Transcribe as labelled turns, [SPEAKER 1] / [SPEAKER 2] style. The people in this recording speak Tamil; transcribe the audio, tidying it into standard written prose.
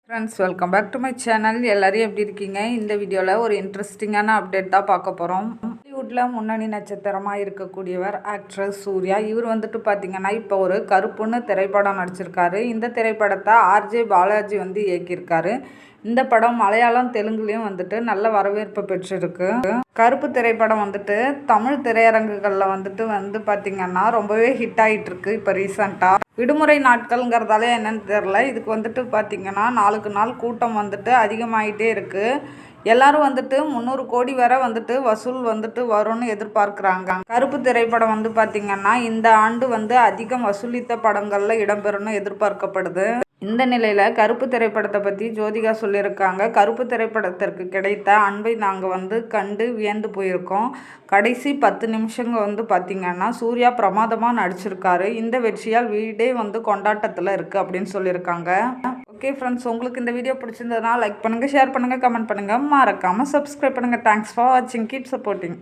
[SPEAKER 1] Friends, welcome back to my channel. எல்லோரும் எப்படி இருக்கீங்க? இந்த வீடியோவில் ஒரு இன்ட்ரெஸ்டிங்கான அப்டேட் தான் பார்க்க போகிறோம். பாலிவுட்டில் முன்னணி நட்சத்திரமாக இருக்கக்கூடியவர் ஆக்ட்ரஸ் சூர்யா. இவர் வந்துட்டு பார்த்திங்கன்னா இப்போ ஒரு கருப்புன்னு திரைப்படம் நடிச்சிருக்காரு. இந்த திரைப்படத்தை ஆர்ஜே பாலாஜி வந்து இயக்கியிருக்காரு. இந்த படம் மலையாளம் தெலுங்குலேயும் வந்துட்டு நல்ல வரவேற்பு பெற்றிருக்கு. கருப்பு திரைப்படம் வந்துட்டு தமிழ் திரையரங்குகளில் வந்துட்டு பார்த்திங்கன்னா ரொம்பவே ஹிட் ஆகிட்டு இருக்கு. இப்போ ரீசண்டாக விடுமுறை நாட்கள்ங்கிறதால என்னென்னு தெரில, இதுக்கு வந்துட்டு பார்த்திங்கன்னா நாளுக்கு நாள் கூட்டம் வந்துட்டு அதிகமாகிட்டே இருக்குது. எல்லாரும் வந்துட்டு 300 கோடி வரை வந்துட்டு வசூல் வந்துட்டு வரும்னு எதிர்பார்க்குறாங்க. கருப்பு திரைப்படம் வந்து பார்த்திங்கன்னா இந்த ஆண்டு வந்து அதிகம் வசூலித்த படங்களில் இடம்பெறும்னு எதிர்பார்க்கப்படுது. இந்த நிலையில் கருப்பு திரைப்படத்தை பற்றி ஜோதிகா சொல்லியிருக்காங்க. கருப்பு திரைப்படத்திற்கு கிடைத்த அன்பை நாங்கள் வந்து கண்டு வியந்து போயிருக்கோம். கடைசி 10 நிமிஷங்க வந்து பார்த்திங்கன்னா சூர்யா பிரமாதமாக நடிச்சிருக்காரு. இந்த வெற்றியால் வீடே வந்து கொண்டாட்டத்தில் இருக்குது அப்படின்னு சொல்லியிருக்காங்க. ஓகே ஃப்ரெண்ட்ஸ், உங்களுக்கு இந்த வீடியோ பிடிச்சிருந்ததுனா லைக் பண்ணுங்கள், ஷேர் பண்ணுங்கள், கமெண்ட் பண்ணுங்கள், மறக்காமல் சப்ஸ்கிரைப் பண்ணுங்கள். தேங்க்ஸ் ஃபார் வாட்சிங். Keep supporting.